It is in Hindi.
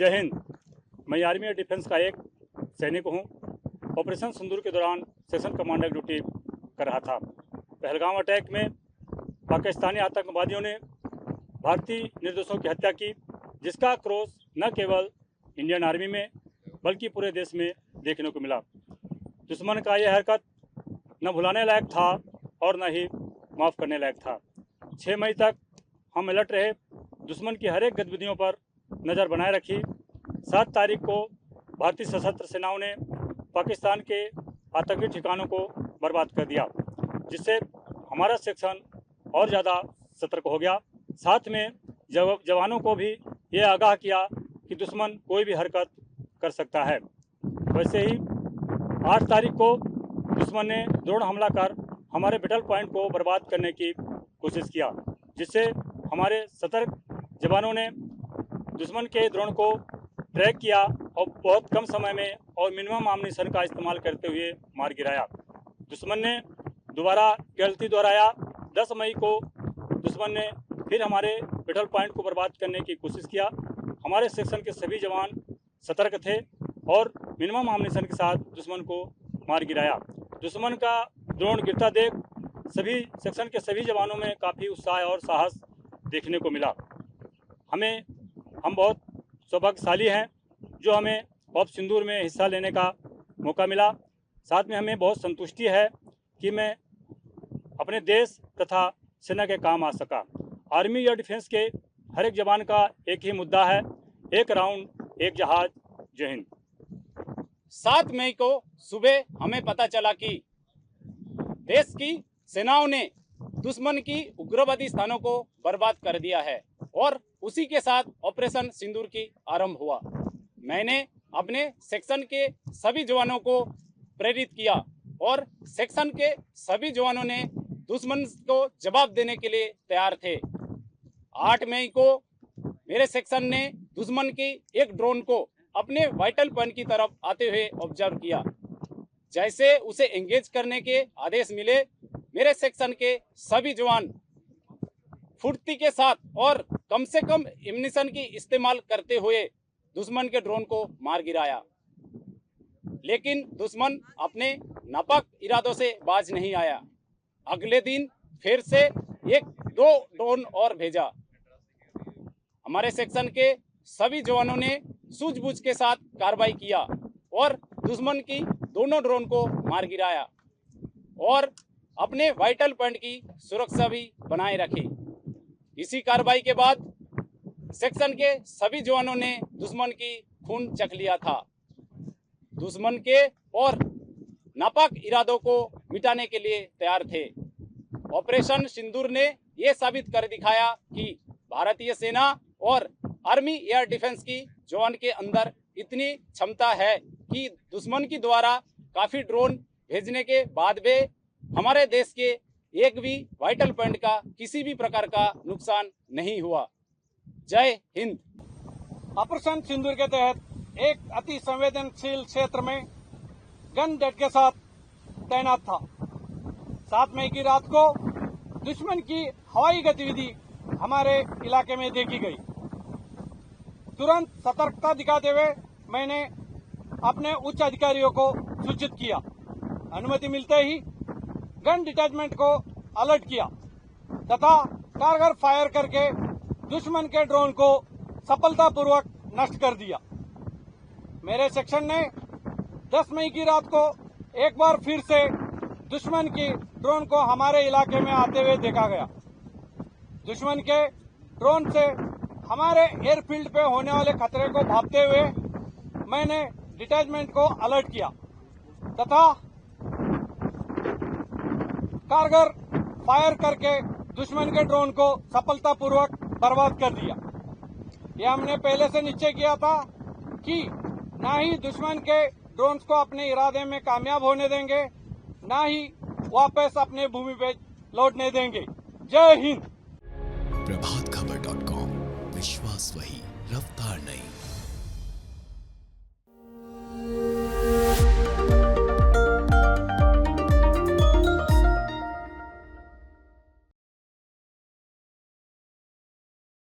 जय हिंद। मैं आर्मी एयर डिफेंस का एक सैनिक हूं। ऑपरेशन सिंदूर के दौरान सेक्शन कमांडर ड्यूटी कर रहा था। पहलगाम अटैक में पाकिस्तानी आतंकवादियों ने भारतीय निर्दोषों की हत्या की, जिसका क्रोध न केवल इंडियन आर्मी में बल्कि पूरे देश में देखने को मिला। दुश्मन का यह हरकत न भुलाने लायक था और न ही माफ़ करने लायक था। 6 मई तक हम अलर्ट रहे, दुश्मन की हर एक गतिविधियों पर नज़र बनाए रखी। 7 तारीख को भारतीय सशस्त्र सेनाओं ने पाकिस्तान के आतंकी ठिकानों को बर्बाद कर दिया, जिससे हमारा सेक्शन और ज़्यादा सतर्क हो गया। साथ में जवानों को भी ये आगाह किया कि दुश्मन कोई भी हरकत कर सकता है। वैसे ही 8 तारीख को दुश्मन ने ड्रोन हमला कर हमारे बैटल पॉइंट को बर्बाद करने की कोशिश किया, जिससे हमारे सतर्क जवानों ने दुश्मन के ड्रोन को ट्रैक किया और बहुत कम समय में और मिनिमम आम्यूनिशन का इस्तेमाल करते हुए मार गिराया। दुश्मन ने दोबारा गलती दोहराया। 10 मई को दुश्मन ने फिर हमारे बैटल पॉइंट को बर्बाद करने की कोशिश किया। हमारे सेक्शन के सभी जवान सतर्क थे और मिनिमम आम्यूनिशन के साथ दुश्मन को मार गिराया। दुश्मन का ड्रोन गिरता देख सभी सेक्शन के सभी जवानों में काफ़ी उत्साह और साहस देखने को मिला। हम बहुत सौभाग्यशाली हैं जो हमें ऑपरेशन सिंदूर में हिस्सा लेने का मौका मिला। साथ में हमें बहुत संतुष्टि है कि मैं अपने देश तथा सेना के काम आ सका। आर्मी एयर डिफेंस के हर एक जवान का एक ही मुद्दा है, एक राउंड एक जहाज। जय हिंद। 7 मई को सुबह हमें पता चला कि देश की सेनाओं ने दुश्मन की उग्रवादी स्थानों को बर्बाद कर दिया है और उसी के साथ ऑपरेशन सिंदूर की आरंभ हुआ। मैंने अपने सेक्शन के सभी जवानों को प्रेरित किया और सेक्शन के सभी जवानों ने दुश्मन को जवाब देने के लिए तैयार थे। 8 मई को मेरे सेक्शन ने दुश्मन की एक ड्रोन को अपने वाइटल पॉइंट की तरफ आते हुए ऑब्जर्व किया। जैसे उसे एंगेज करने के आदेश मिले, मेरे सेक्शन के सभी जवान फुर्ती के साथ और कम से कम एम्यूनिशन की इस्तेमाल करते हुए दुश्मन के ड्रोन को मार गिराया। लेकिन दुश्मन अपने नापाक इरादों से बाज नहीं आया। अगले दिन फिर से 1-2 ड्रोन और भेजा। हमारे सेक्शन के सभी जवानों ने सूझबूझ के साथ कार्रवाई किया और दुश्मन की दोनों ड्रोन को मार गिराया और अपने वाइटल पॉइंट की सुरक्षा भी बनाए रखी। इसी कार्रवाई के बाद सेक्शन के सभी जवानों ने दुश्मन की खून चख लिया था। दुश्मन के और नापाक इरादों को मिटाने के लिए तैयार थे। ऑपरेशन सिंदूर ने यह साबित कर दिखाया कि भारतीय सेना और आर्मी एयर डिफेंस की जवान के अंदर इतनी क्षमता है कि दुश्मन की द्वारा काफ़ी ड्रोन भेजने के बाद भी हमारे देश के एक भी वाइटल पॉइंट का किसी भी प्रकार का नुकसान नहीं हुआ। जय हिंद। ऑपरेशन सिंदूर के तहत एक अति संवेदनशील क्षेत्र में गन डेट के साथ तैनात था। 7 मई की रात को दुश्मन की हवाई गतिविधि हमारे इलाके में देखी गई। तुरंत सतर्कता दिखाते हुए मैंने अपने उच्च अधिकारियों को सूचित किया। अनुमति मिलते ही गन डिटैचमेंट को अलर्ट किया तथा कारगर फायर करके दुश्मन के ड्रोन को सफलतापूर्वक नष्ट कर दिया। मेरे सेक्शन ने 10 मई की रात को एक बार फिर से दुश्मन की ड्रोन को हमारे इलाके में आते हुए देखा गया। दुश्मन के ड्रोन से हमारे एयरफील्ड पे होने वाले खतरे को भांपते हुए मैंने डिटैचमेंट को अलर्ट किया तथा कारगर फायर करके दुश्मन के ड्रोन को सफलतापूर्वक बर्बाद कर दिया। यह हमने पहले से निश्चय किया था कि ना ही दुश्मन के ड्रोन्स को अपने इरादे में कामयाब होने देंगे, ना ही वापस अपने भूमि पे लौटने देंगे। जय हिंद। प्रभात खबर।